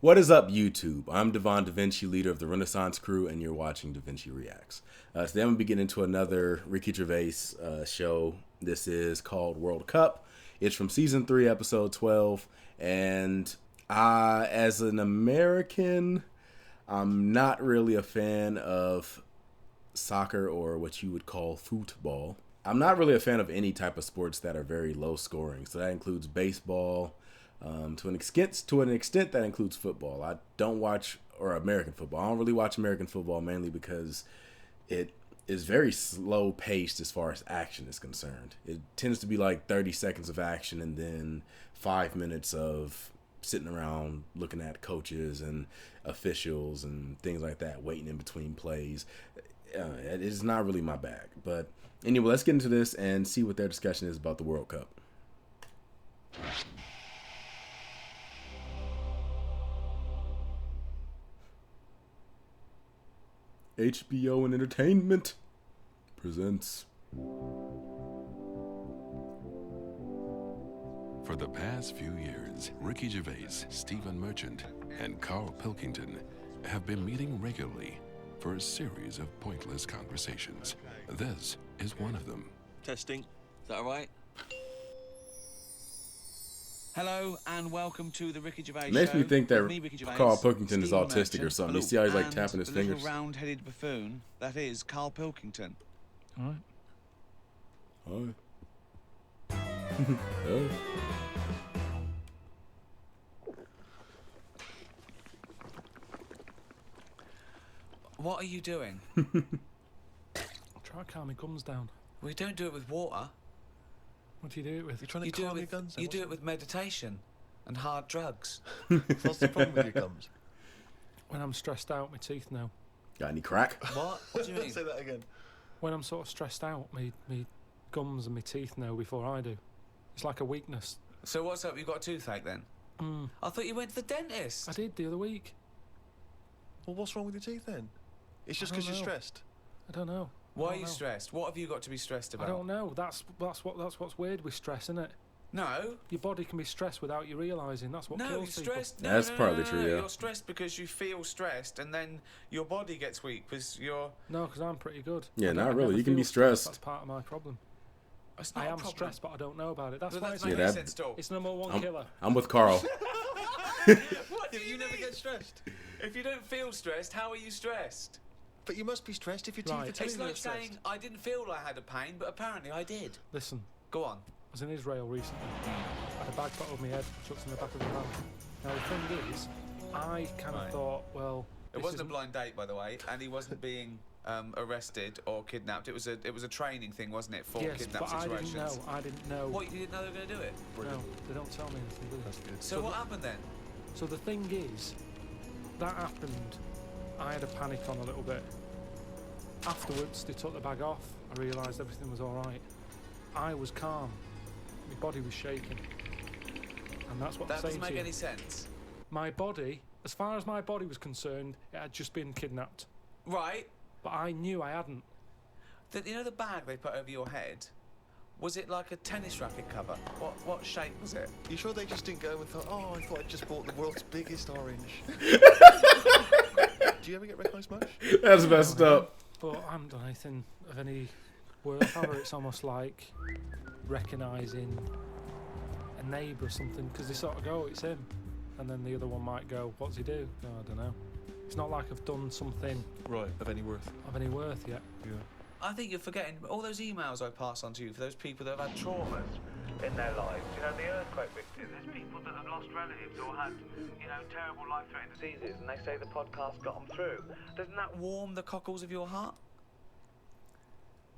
What is up, YouTube? I'm Devon, DaVinci, leader of the Renaissance crew, and you're watching DaVinci Reacts. Today I'm going to be getting into another Ricky Gervais show. This is called World Cup. It's from Season 3, Episode 12. And as an American, I'm not really a fan of soccer or what you would call football. I'm not really a fan of any type of sports that are very low scoring. So that includes baseball. To an extent, that includes football. I don't watch, or American football. I don't really watch American football mainly because it is very slow paced as far as action is concerned. It tends to be like 30 seconds of action and then 5 minutes of sitting around looking at coaches and officials and things like that, waiting in between plays. It is not really my bag. But anyway, let's get into this and see what their discussion is about the World Cup. HBO and Entertainment presents. For the past few years, Ricky Gervais, Stephen Merchant, and Karl Pilkington have been meeting regularly for a series of pointless conversations. This is one of them. Testing. Is that all right? Hello and welcome to the Ricky Gervais Makes show. me think that Me, Ricky Gervais, Carl Pilkington is Stephen autistic or Merchant, something. You see how he's like and tapping his the fingers? little round-headed buffoon that is Karl Pilkington. Hi. Oh. What are you doing? Try to calm my gums down. We don't do it with water. What do you do it with? You're trying to You do it calm your with guns. you do it with meditation and hard drugs. What's the problem with your gums? When I'm stressed out, my teeth know. Got any crack? What? What do you mean? Say that again. When I'm sort of stressed out, my gums and my teeth know before I do. It's like a weakness. So what's up? You got a toothache then? I thought you went to the dentist. I did the other week. Well, what's wrong with your teeth then? It's just I because don't you're know. stressed. I don't know. Why I are don't you know. stressed? What have you got to be stressed about? I don't know. That's what's weird with stress, isn't it? No. Your body can be stressed without you realising. That's what No, you're kills people. stressed. That's no, partly no, true, no. yeah. You're stressed because you feel stressed, and then your body gets weak because you're. No, because I'm pretty good. Yeah, I not never really. You can be feel stressed. stressed. That's part of my problem. It's not I a am problem. stressed, but I don't know about it. That's But why that's it's, not Yeah, makes that- sense, though. it's number one killer. I'm with Carl. What do You never get stressed. If you don't feel stressed, how are you stressed? But you must be stressed if your teeth Right. are telling It's you you're like saying stressed. I didn't feel I had a pain, but apparently I did. Listen, Go on. I was in Israel recently. I had a bag put over my head, chucked in the back of the van. Now the thing is, I kind of Right. thought, well, It this wasn't a isn't- blind date, by the way, and he wasn't being arrested or kidnapped. It was a training thing, wasn't it, for yes, kidnap but situations? I didn't know. What, you didn't know they were going to do it? No, they don't tell me anything, do they? So what happened then? So the thing is, that happened. I had a panic on a little bit. Afterwards, they took the bag off. I realised everything was all right. I was calm. My body was shaking, and that's what That I'm doesn't saying make to you. any sense. My body, as far as my body was concerned, it had just been kidnapped. Right. But I knew I hadn't. You know the bag they put over your head? Was it like a tennis racket cover? What shape was it? You sure they just didn't go and thought, oh, I thought I just bought the world's biggest orange? Do you ever get recognised much? That's messed up. But I haven't done anything of any worth. However, it's almost like recognising a neighbour or something, because they sort of go, it's him, and then the other one might go, what's he do? No, I don't know. It's not like I've done something Right, of any worth. of any worth yet. Yeah. I think you're forgetting all those emails I passed on to you for those people that have had traumas. in their lives. You know, the earthquake victims, there's people that have lost relatives or had, you know, terrible life-threatening diseases, and they say the podcast got them through. Doesn't that warm the cockles of your heart?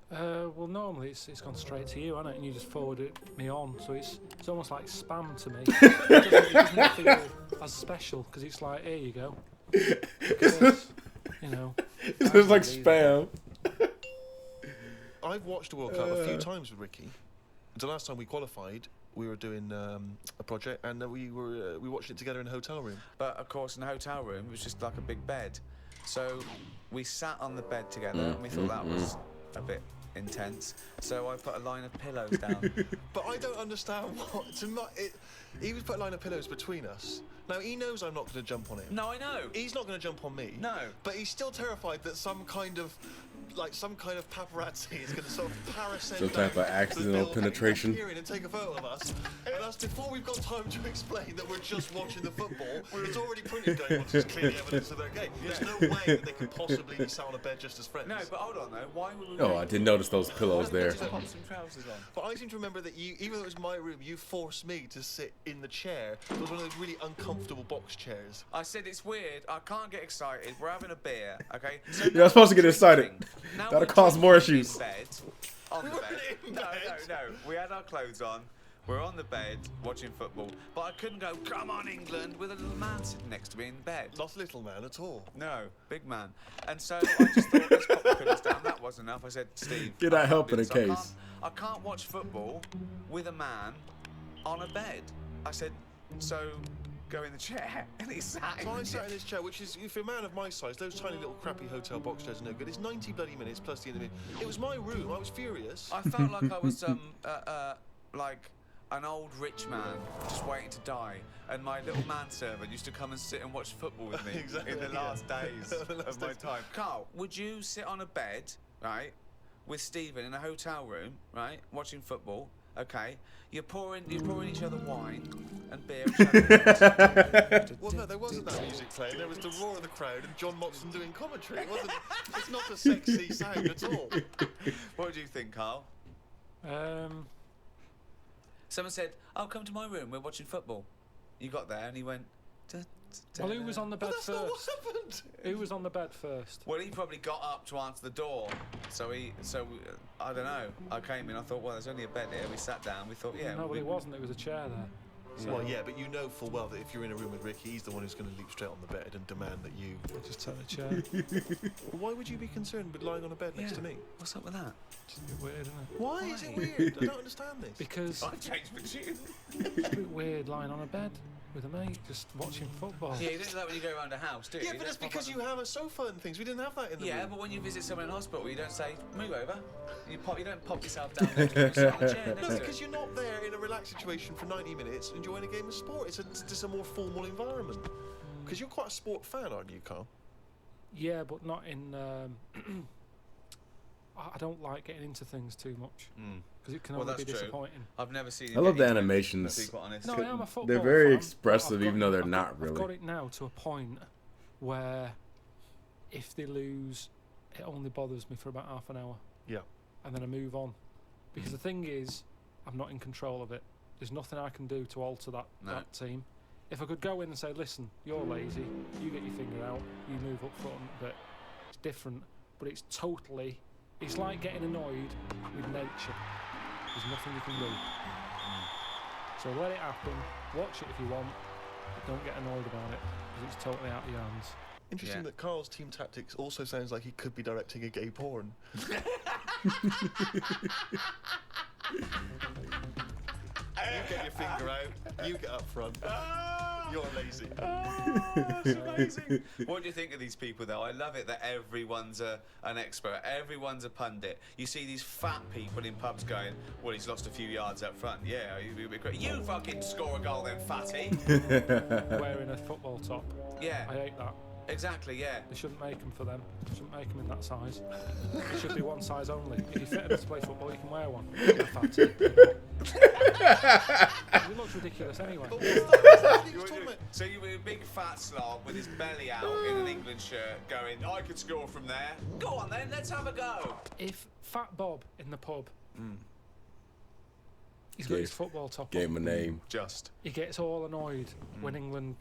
Well, normally it's gone straight to you, hasn't it? And you just forward it me on, so it's almost like spam to me. It doesn't feel as special because it's like, here you go. Because, you know, It's just like spam. I've watched the World Cup a few times with Ricky. The last time we qualified, we were doing a project, and we watched it together in a hotel room. But of course, in the hotel room, it was just like a big bed. So we sat on the bed together, and we thought that was a bit intense, so I put a line of pillows down. But I don't understand what. He was put a line of pillows between us. Now he knows I'm not going to jump on him. No, I know. He's not going to jump on me. No. But he's still terrified that some kind of paparazzi is going to sort of parasect. Some type of accidental penetration. And take a photo of us. And that's before we've got time to explain that we're just watching the football. It's already printed going, well, this is clearly evidence of their game. There's no way that they could possibly be sat on a bed just as friends. No, but hold on though. Why would we? Oh, I didn't notice those pillows there. Just pop some trousers on. But I seem to remember that you, even though it was my room, you forced me to sit in the chair. It was one of those really uncomfortable box chairs. I said it's weird. I can't get excited. We're having a beer, okay? So You're not supposed to get excited. That'll cause more issues. In bed, on the bed. No. We had our clothes on. We're on the bed watching football, but I couldn't go, come on, England, with a little man sitting next to me in bed. Not a little man at all. No, big man. And so I just thought, let's pop the pillows down. That wasn't enough. I said, Steve, Did I help in a I case? I can't watch football with a man on a bed. I said, so go in the chair. And he sat So I sat in this chair, which is, if you're a man of my size, those tiny little crappy hotel box chairs are no good. It's 90 bloody minutes plus the interview. It was my room. I was furious. I felt like I was like an old rich man just waiting to die, and my little manservant used to come and sit and watch football with me Exactly, in the last days The last of my days. time. Karl, would you sit on a bed, right, with Stephen in a hotel room, right, watching football? Okay, you're pouring each other wine and beer. Well, no, there wasn't that music playing. There was the roar of the crowd and John Motson doing commentary. It wasn't. It's not a sexy sound at all. What do you think, Karl? Someone said, "Oh, come to my room. We're watching football." You got there, and he went. Well, who was on the bed That's not what first? happened. Who was on the bed first? Well, he probably got up to answer the door, so I don't know. I came in, I thought, well, there's only a bed here. We sat down, we thought, yeah. No, well, it wasn't. It was a chair there. So Well, yeah, but you know full well that if you're in a room with Ricky, he's the one who's going to leap straight on the bed and demand that you. I just took the chair. Why would you be concerned with lying on a bed next to me? What's up with that? It's a bit weird, isn't it? Why is it weird? I don't understand this. Because I changed my tune. it's a bit weird lying on a bed with a mate just watching football. Yeah, you don't do that when you go around a house, do you? Yeah, You but don't that's pop because up you have a sofa and things. We didn't have that in the Yeah, room. but when you visit someone in hospital, you don't say, move over. You don't pop yourself down there. You sit on the chair next No, to it. because you're not there in a relaxed situation for 90 minutes enjoying a game of sport. It's just a more formal environment. Because you're quite a sport fan, aren't you, Karl? Yeah, but not in. I don't like getting into things too much because it can Well, only be that's true. disappointing. I've never seen I love the any to animations. be quite honest. No, I am a football They're very fan, expressive, but even though they're I've not I've got really. it now to a point where if they lose, it only bothers me for about half an hour. Yeah. And then I move on. Because the thing is, I'm not in control of it. There's nothing I can do to alter that team. If I could go in and say, listen, you're lazy, you get your finger out, you move up front, but it's different. But it's totally, it's like getting annoyed with nature. There's nothing you can do. So let it happen, watch it if you want, but don't get annoyed about it, because it's totally out of your hands. Interesting Yeah. that Karl's team tactics also sounds like he could be directing a gay porn. You get your finger out, you get up front. You're lazy. That's amazing. What do you think of these people, though? I love it that everyone's an expert. Everyone's a pundit. You see these fat people in pubs going, well, he's lost a few yards up front. Yeah, you'd be great. You fucking score a goal then, fatty. Wearing a football top. Yeah, I hate that. exactly, yeah. They shouldn't make them for them. They shouldn't make them in that size. It should be one size only. If you're fit enough to play football, you can wear one. You're a fatty. It looks ridiculous anyway. So you were a big fat slob with his belly out in an England shirt going, I could score from there. Go on then, let's have a go. If Fat Bob in the pub, he's got Gave- his football top Gave on, him a name. Just. he gets all annoyed when England,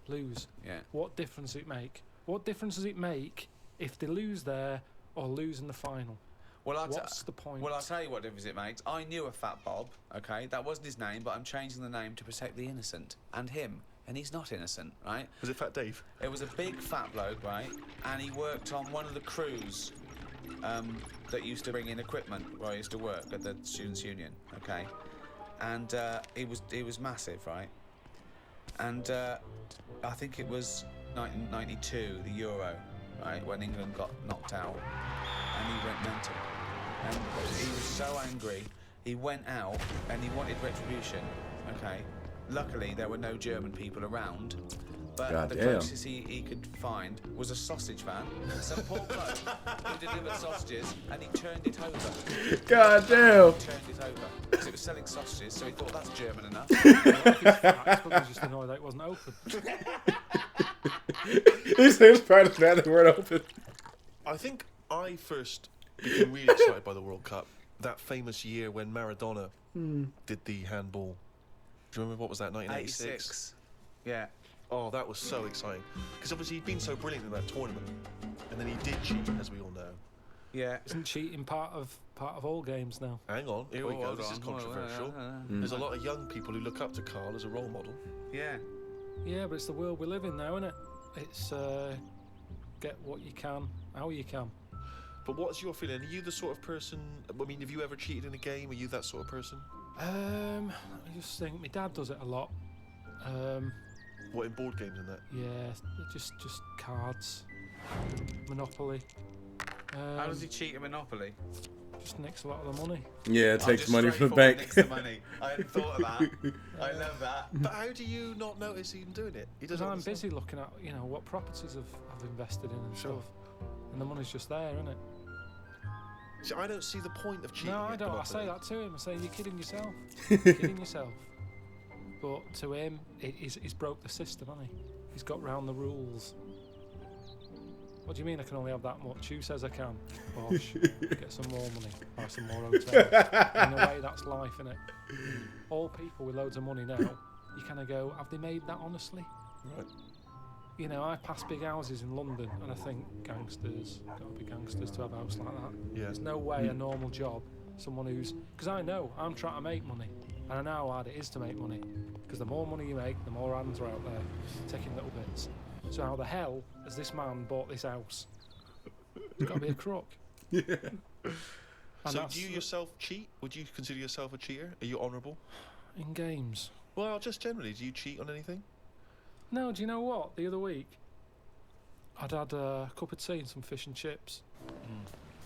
lose. Yeah. What difference does it make? What difference does it make if they lose there or lose in the final? Well, What's the point? Well, I'll tell you what difference it makes. I knew a fat Bob, okay? That wasn't his name, but I'm changing the name to protect the innocent. And him. And he's not innocent, right? Was it Fat Dave? It was a big fat bloke, right? And he worked on one of the crews that used to bring in equipment where I used to work at the Students' Union, okay? And he was massive, right? And I think it was 1992, the Euro, right, when England got knocked out, and he went mental. and he was so angry. He went out and he wanted retribution. Okay. Luckily, there were no German people around. But the closest he could find was a sausage van, some poor bloke who delivered sausages, and he turned it over. God damn! He turned it over because it was selling sausages, so he thought that's German enough. It's probably just annoyed that it wasn't open. He says proud of that they weren't open. I think I first became really excited by the World Cup that famous year when Maradona did the handball. Do you remember what was that, 1986? Yeah. Oh, that was so exciting. Because obviously he'd been so brilliant in that tournament. And then he did cheat, as we all know. Yeah. Isn't cheating part of all games now? Hang on, here we go. This is hold on. controversial. There's a lot of young people who look up to Karl as a role model. Yeah. Yeah, but it's the world we live in now, isn't it? It's get what you can, how you can. But what's your feeling? Are you the sort of person... I mean, have you ever cheated in a game? Are you that sort of person? I just think my dad does it a lot. What, in board games and that? Yeah, just cards, Monopoly. How does he cheat at Monopoly? Just nicks a lot of the money. Yeah, it takes money from the bank. Nicks the money. I hadn't thought of that. I love that. But how do you not notice him doing it? He doesn't. I'm busy looking at what properties I've invested in and stuff, and the money's just there, isn't it? See, I don't see the point of cheating. No, I at don't. I Monopoly. say that to him. I say you're kidding yourself. You're kidding yourself. But to him, he's broke the system, hasn't he? He's got round the rules. What do you mean I can only have that much? Who says I can? Bosh. Get some more money. Buy some more hotels. In a way, that's life, isn't it? All people with loads of money now, you kind of go, have they made that honestly? Right. You know, I pass big houses in London and I think gangsters, got to be gangsters to have a house like that. Yeah. There's no way a normal job, someone who's... Because I know I'm trying to make money. And I know how hard it is to make money. Because the more money you make, the more hands are out there taking little bits. So how the hell has this man bought this house? He's got to be a crook. Yeah. So do you yourself cheat? Would you consider yourself a cheater? Are you honourable? In games? Well, just generally, do you cheat on anything? No, do you know what? The other week, I'd had a cup of tea and some fish and chips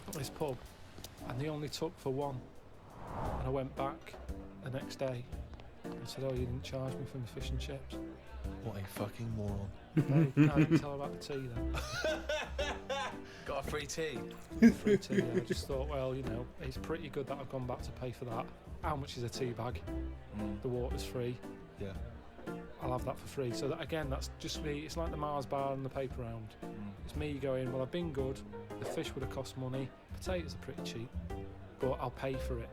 at this pub, and they only took for one. And I went back the next day and said, oh, you didn't charge me for my fish and chips. What a fucking moron. I didn't tell her about the tea then. Got a free tea. Free tea, yeah. I just thought, well, it's pretty good that I've gone back to pay for that. How much is a tea bag? The water's free. Yeah. I'll have that for free. So that, again, that's just me. It's like the Mars bar and the paper round. It's me going, well, I've been good. The fish would have cost money. Potatoes are pretty cheap, but I'll pay for it.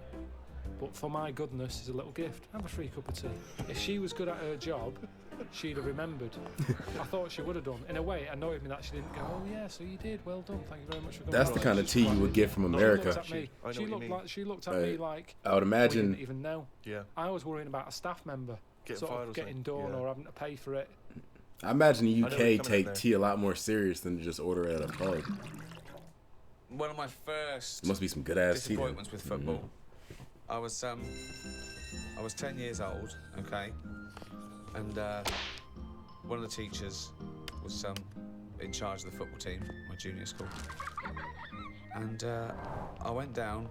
But for my goodness, it's a little gift. Have a free cup of tea. If she was good at her job, she'd have remembered. I thought she would have done. In a way, it annoyed me that she didn't go, oh yeah, so you did, well done, thank you very much for coming. That's the kind of tea you would get from America. She looked at me like I would imagine. We didn't even know. Yeah. I was worrying about a staff member getting done or having to pay for it. I imagine the UK take tea a lot more serious than to just order it at a pub. One of my first Must be some good ass tea. disappointments with football. I was 10 years old, okay, and one of the teachers was in charge of the football team, my junior school, and I went down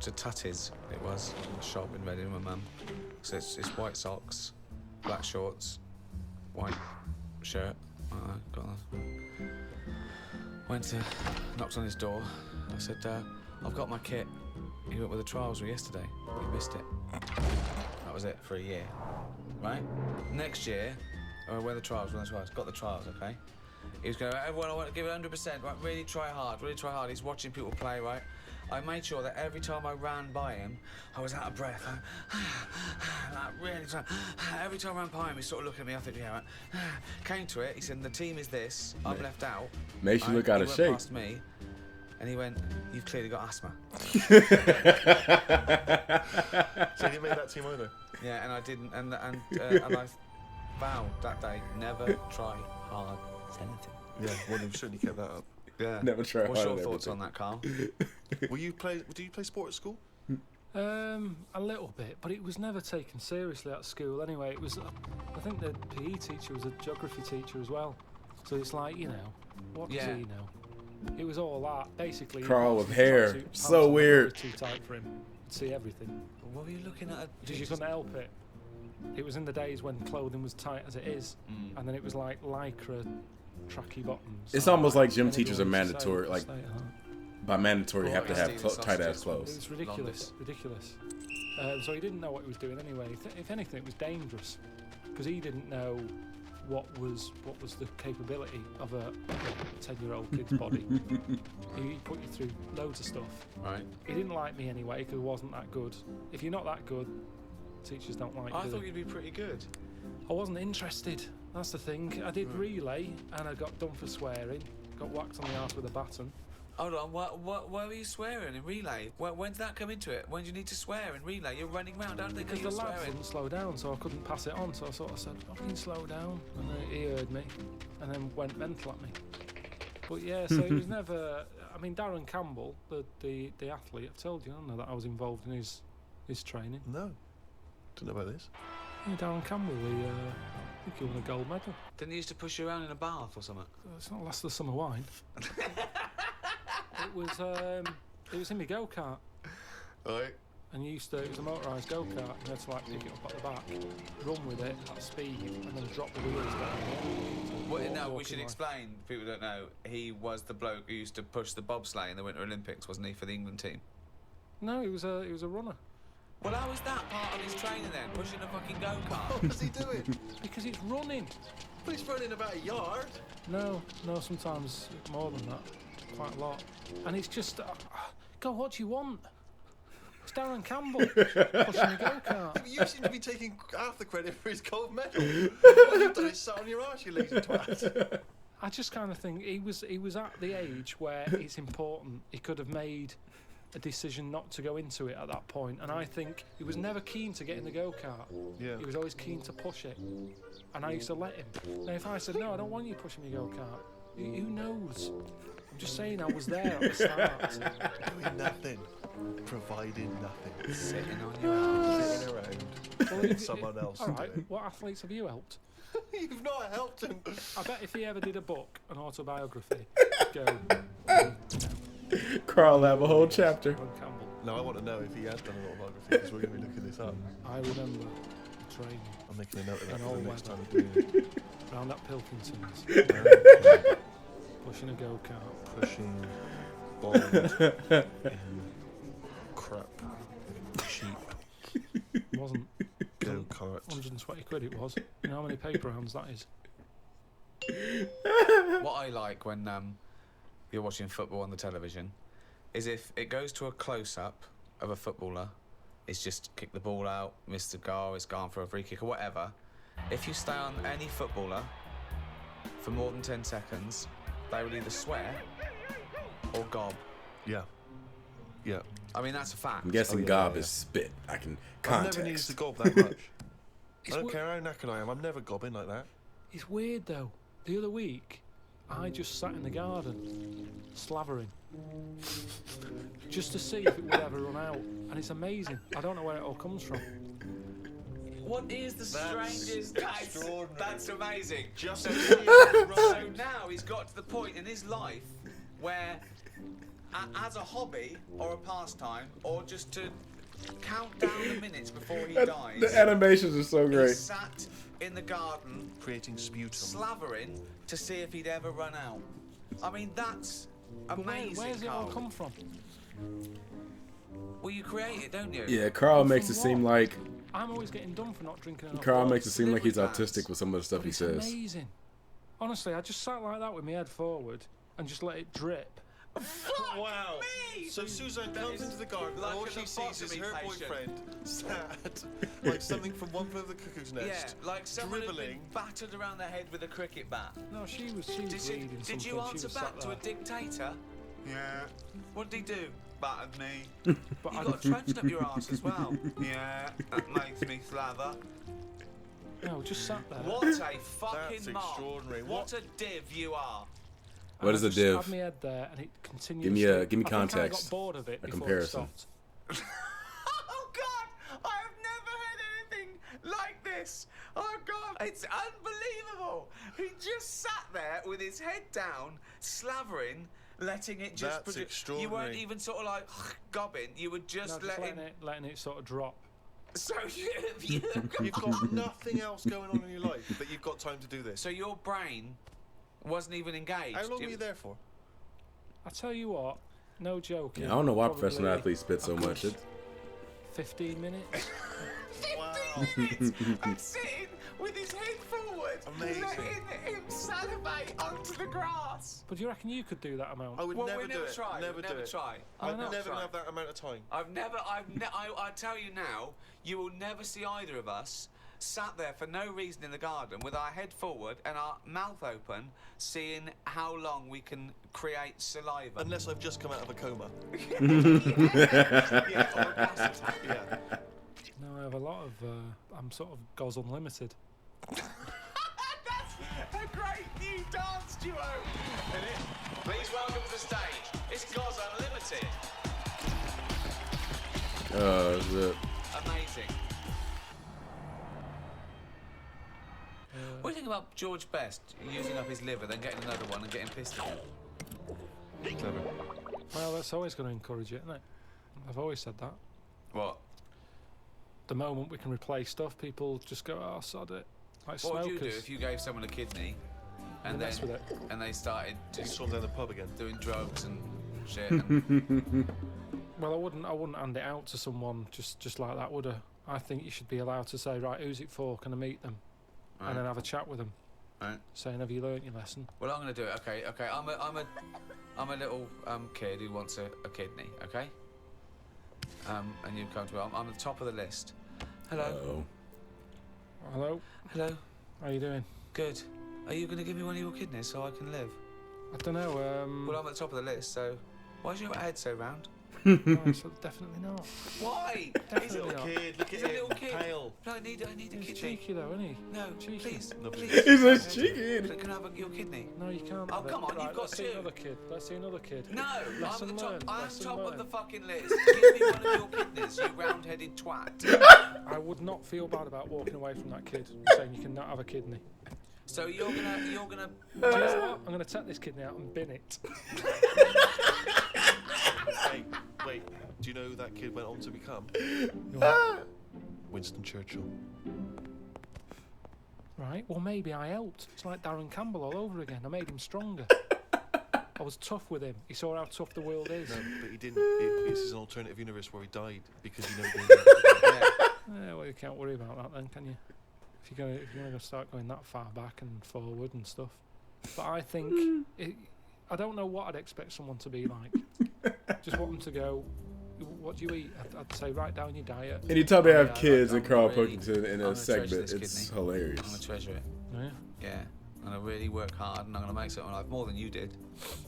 to Tutty's. It was a shop in Reading with my mum. So it's white socks, black shorts, white shirt. Got that. Knocked on his door. I said, I've got my kit. You went with the trials yesterday. You missed it. That was it for a year, right? Next year, I wear the trials. Got the trials, okay? He was going, everyone, I want to give it 100%, right? Really try hard, really try hard. He's watching people play, right? I made sure that every time I ran by him, I was out of breath. Really trying. Every time I ran by him, he sort of looked at me. I think, yeah, right. Came to it. He said, the team is this. I'm left out. Makes you look out of shape. He went past me, and he went, you've clearly got asthma. So you didn't make that team either? Yeah, and I didn't, and I vowed that day never try hard at anything. Yeah, well, you've certainly kept that up. Yeah. Never try What's hard your at thoughts everything. on that, Karl? Do you play sport at school? A little bit, but it was never taken seriously at school anyway. It was, I think the PE teacher was a geography teacher as well. So it's like, what does he know? It was all that. Basically, Carl his with hair. tracksuit pants So were weird. Too tight for him. He'd see everything. What were you looking at? Because you couldn't help it. It was in the days when clothing was tight as it is, and then it was like lycra tracky bottoms. It's almost like gym And teachers are everyone used to say, mandatory. Like "Stay at home." by mandatory, you have to have Steven tight ass sausages. clothes. It's ridiculous, ridiculous. So he didn't know what he was doing anyway. If anything, it was dangerous because he didn't know what was the capability of a 10-year-old kid's body. He put you through loads of stuff. Right. He didn't like me anyway because I wasn't that good. If you're not that good, teachers don't like you. I do thought they? you'd be pretty good. I wasn't interested. That's the thing. I did relay and I got done for swearing. Got whacked on the arse with a baton. Hold on, why were you swearing in relay? When did that come into it? When do you need to swear in relay? You're running around, don't think Because you're the lads swearing. wouldn't slow down, so I couldn't pass it on. So I sort of said, "Fucking slow down," and then he heard me, and then went mental at me. But yeah, so it was never. I mean, Darren Campbell, the athlete, I've told you, I don't know that I was involved in his training. No. Don't know about this. Yeah, Darren Campbell, I think he won a gold medal. Didn't he used to push you around in a bath or something? It's not last of the summer wine. It was in my go kart. Right. And it was a motorised go-kart, and you had to like pick it up at the back, run with it at speed, and then drop the wheels down. Well, no, we Walking should like- explain, people don't know, he was the bloke who used to push the bobsleigh in the Winter Olympics, wasn't he, for the England team? No, he was a runner. Well, how is that part of his training then, pushing a fucking go-kart? What was he doing? Because it's running. But he's running about a yard. No, sometimes more than that, quite a lot. And it's just, God, what do you want? It's Darren Campbell pushing a go-kart. You seem to be taking half the credit for his gold medal. All you've done is sat on your arse, you lazy twat. I just kind of think he was at the age where it's important. He could have made a decision not to go into it at that point, and I think he was never keen to get in the go-kart. Yeah. He was always keen to push it, and I used to let him. Now if I said, no, I don't want you pushing me go-kart, who knows? I'm just saying I was there at the start. Doing nothing. Providing nothing. Sitting on your arse. Sitting around. Well, Letting someone else all do right, it. what athletes have you helped? You've not helped him. I bet if he ever did a book, an autobiography, go Karl have a whole chapter. Darren Campbell. No, I want to know if he has done an autobiography because we're going to be looking this up. I remember the training I'm making a note of that And for all the next weather. time we're doing it. round at Pilkington's, pushing a go-kart. Pushing bald in crap cheap It wasn't go-kart. 120 quid it was. You know how many paper rounds that is? What I like when you're watching football on the television is if it goes to a close-up of a footballer, it's just kick the ball out, missed the goal, it's gone for a free kick or whatever. If you stay on any footballer for more than 10 seconds, they will either swear or gob. Yeah. Yeah. I mean, that's a fact. I'm guessing Oh, yeah, gob yeah, is spit. I can I've never needed context. to gob that much. I It's don't wo- care how knackered I am, I'm never gobbing like that. It's weird though. The other week, I just sat in the garden, slavering, just to see if it would ever run out. And it's amazing. I don't know where it all comes from. What is the strangest? extraordinary. That's amazing. Just So, to see so it run. now he's got to the point in his life where, as a hobby or a pastime, or just to count down the minutes before he dies, The animations are so he great. sat in the garden Creating sputum. slavering to see if he'd ever run out. I mean, that's But amazing. where's it all Karl. come from? Well, you create it, don't you? Yeah, Karl makes it From seem what? like I'm always getting done for not drinking enough Karl water. makes it seem like he's Delivery autistic vans. with some of the stuff But he it's says. amazing. Honestly, I just sat like that with my head forward and just let it drip. Wow. me! So Suzanne That comes is into the garden like and all an she sees is lobotomy her patient. boyfriend sat like something from One Flew Over the Cuckoo's Yeah, Nest. like someone who'd been dribbling. battered around the head with a cricket bat. No, she was Did reading you, something. did you she answer was back sat to a there. dictator? Yeah. What did he do? Battered me. But You I, got trenched up your arse as well. Yeah, that makes me slather. no, just sat there. What a fucking That's mark. extraordinary. What a div you are. What And is I a just div? had my head there, and it continued. Give me I context. think I got bored of it A before comparison. it stopped. Oh God! I have never heard anything like this. Oh God! It's unbelievable. He just sat there with his head down, slavering, letting it just That's You extraordinary. weren't even sort of like gobbing. You were just letting it sort of drop. So You've got nothing else going on in your life that you've got time to do this. So your brain wasn't even engaged. How long were you there for? I tell you what, no joking. Yeah, I don't know why probably professional athletes spit so much. 15 minutes. 15 minutes of sitting with his head forward, Amazing. letting him salivate onto the grass. But do you reckon you could do that amount? I would Well, never we do never it. try. Never we do never it. try. I'd Never never try. have that amount of time. I tell you now, you will never see either of us sat there for no reason in the garden with our head forward and our mouth open, seeing how long we can create saliva. Unless I've just come out of a coma. Yeah, or a gas attack. Yeah. No, I have a lot of. I'm sort of Goz Unlimited. That's a great new dance duo. Please welcome to the stage. It's Goz Unlimited. Amazing. What do you think about George Best using up his liver, then getting another one and getting pissed at him? Clever. Well, that's always going to encourage it, isn't it? I've always said that. What? The moment we can replace stuff, people just go, "Oh, sod it." Like What would you do smokers. if you gave someone a kidney and Mess with it. they started You just saw them down the pub again. doing drugs and shit? And Well, I wouldn't hand it out to someone just like that, would I? I think you should be allowed to say, right, who's it for? Can I meet them? And then have a chat with them, right. saying, have you learnt your lesson? Well, I'm gonna do it. Okay. I'm a little kid who wants a kidney. Okay. And you come to me. I'm at the top of the list. Hello. Hello, Hello. how you doing? Good. Are you gonna give me one of your kidneys so I can live? I don't know. Well, I'm at the top of the list, so why's your head so round? No, so definitely not. Why? He's a little kid. Look He's at a him. little kid. Pale. No, I need a He's kidney. cheeky though, isn't he? No, Cheeky. please. Lovely. Please. He's a chicken. Can I have your kidney? No, you can't. Oh, have it. come on, Right, you've got let's see two. another kid. Let's see another kid. No, I'm Lesson at the top. learned, I'm lesson top of learned. the fucking list. Give me one of your kidneys, you round-headed twat. I would not feel bad about walking away from that kid, saying you cannot have a kidney. So you're gonna. Do you know what? I'm going to take this kidney out and bin it. Hey, wait. Do you know who that kid went on to become? Winston Churchill. Right, well maybe I helped. It's like Darren Campbell all over again. I made him stronger. I was tough with him. He saw how tough the world is. No, but he didn't. This is an alternative universe where he died because you know. Yeah, well, you can't worry about that then, can you? If you're gonna start going that far back and forward and stuff. But I think I don't know what I'd expect someone to be like. Just want them to go. What do you eat? I'd say write down your diet. Anytime they have Yeah, kids I'm and Karl really- Pilkington in I'm a gonna treasure segment, this it's kidney. I'm hilarious. gonna treasure it. Yeah. Yeah. I'm gonna really work hard, and I'm gonna make something of my life more than you did.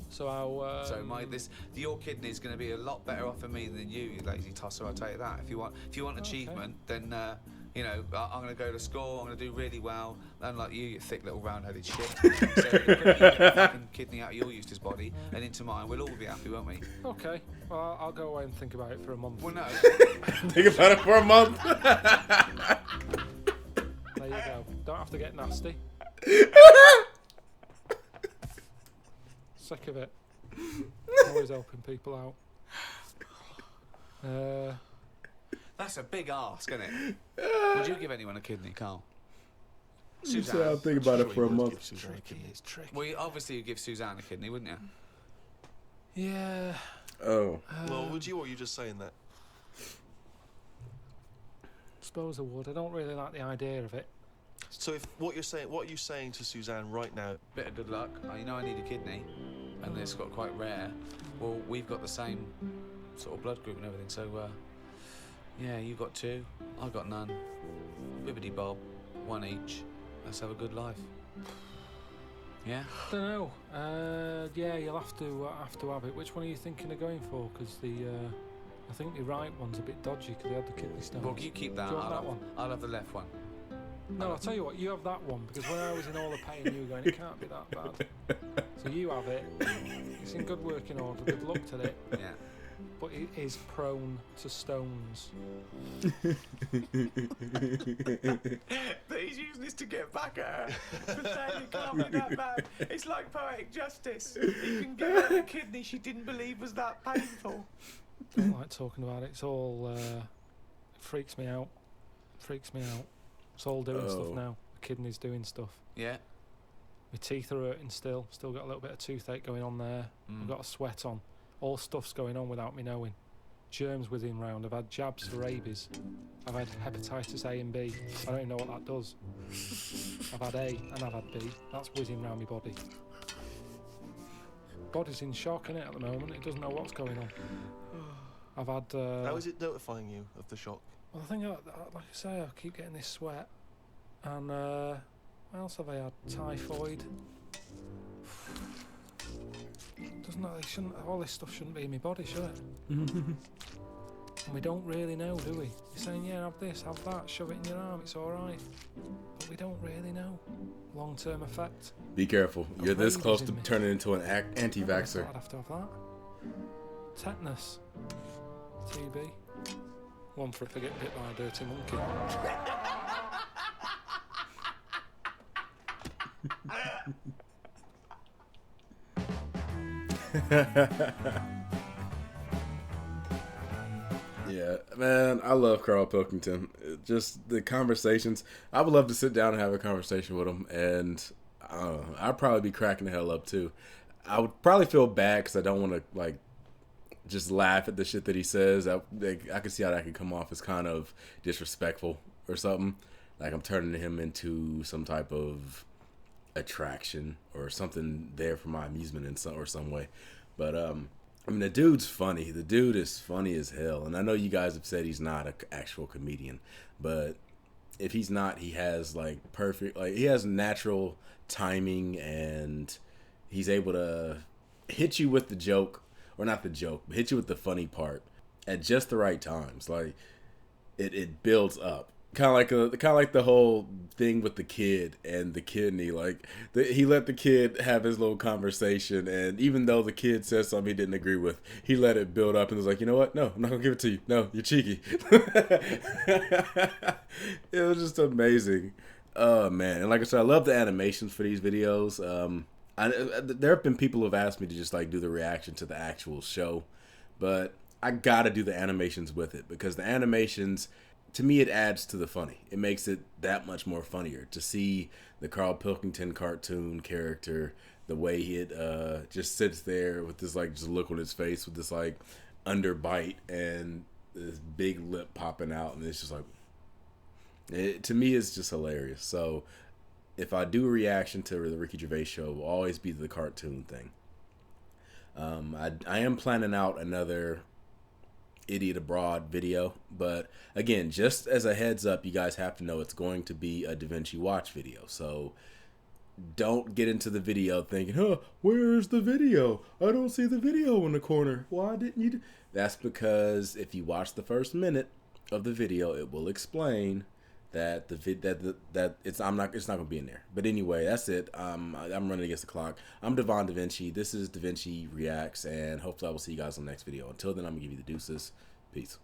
So I'll. So your kidney is gonna be a lot better off for me than you lazy tosser. I'll tell you that. If you want achievement, then I'm gonna go to school. I'm gonna do really well. Unlike you thick little round-headed shit. So if you get a fucking kidney out of your useless body and into mine, we'll all be happy, won't we? Okay. Well, I'll go away and think about it for a month. Well, no. Think about it for a month. There you go. Don't have to get nasty. Sick of it. Always helping people out. That's a big ask, isn't it? Would you give anyone a kidney, Karl? You said I'll think about it for a month. It's tricky. It's tricky. Well, obviously you'd give Suzanne a kidney, wouldn't you? Yeah. Oh. Well, would you, or are you just saying that? Suppose I would. I don't really like the idea of it. So if what are you saying to Suzanne right now? Bit of good luck. You know I need a kidney, and it's got quite rare. Well, we've got the same sort of blood group and everything, so yeah, you got two, I got none. Bibbidi bob, one each. Let's have a good life. Yeah. Don't know. Yeah, you'll have to have it. Which one are you thinking of going for? Because I think the right one's a bit dodgy because they had the kidney stones. Well, you keep that. Do you want that one? I'll have the left one. No, I'll tell you what. You have that one because when I was in all the pain, you were going, it can't be that bad. So you have it. It's in good working order. Good luck to it. Yeah. but it is prone to stones. But he's using this to get back at her. For saying you can't be that bad. It's like poetic justice. He can get her a kidney she didn't believe was that painful. Don't like talking about it. It's all it freaks me out. It's all doing stuff now. The kidney's doing stuff. Yeah. My teeth are hurting still. Still got a little bit of toothache going on there. I've got a sweat on. All stuff's going on without me knowing. Germs whizzing round. I've had jabs for rabies. I've had hepatitis A and B. I don't even know what that does. I've had A and I've had B. That's whizzing round my body. Body's in shock, innit, at the moment. It doesn't know what's going on. I've had... How is it notifying you of the shock? Well, I think, like I say, I keep getting this sweat. And, what else have I had? Typhoid. Doesn't that, all this stuff shouldn't be in my body, should it? And we don't really know, do we? You're saying, yeah, have this, have that, shove it in your arm, it's alright. But we don't really know. Long-term effect. Be careful. You're this close to me. turning into an anti-vaxxer. I'd have to have that. Tetanus. TB. One for if I get bit by a dirty monkey. Yeah, man, I love Karl Pilkington. Just the conversations. I would love to sit down and have a conversation with him, and I don't know, I'd probably be cracking the hell up too. I would probably feel bad because I don't want to like just laugh at the shit that he says. I could see how that could come off as kind of disrespectful or something. Like I'm turning him into some type of attraction or something there for my amusement in some way. But I mean, the dude's funny. The dude is funny as hell. And I know you guys have said he's not an actual comedian, but if he's not, he has like he has natural timing, and he's able to hit you with the joke, or not the joke, but hit you with the funny part at just the right times. Like it builds up. Kind of like the whole thing with the kid and the kidney. Like he let the kid have his little conversation, and even though the kid said something he didn't agree with, he let it build up and was like, you know what? No, I'm not gonna give it to you. No, you're cheeky. It was just amazing. Oh man, and like I said, I love the animations for these videos. There have been people who have asked me to just like do the reaction to the actual show, but I gotta do the animations with it because the animations, to me, it adds to the funny. It makes it that much more funnier to see the Karl Pilkington cartoon character, the way he just sits there with this like just look on his face with this like underbite and this big lip popping out, and it's just like, to me, it's just hilarious. So if I do a reaction to the Ricky Gervais show, it will always be the cartoon thing. I am planning out another Idiot Abroad video, but again, just as a heads up, you guys have to know it's going to be a DaVinci watch video, so don't get into the video thinking, where's the video? I don't see the video in the corner. Why didn't you That's because if you watch the first minute of the video, it will explain that it's not gonna be in there. But anyway, that's it. I'm running against the clock. I'm Devon DaVinci. This is DaVinci Reacts, and hopefully I will see you guys on the next video. Until then, I'm gonna give you the deuces. Peace.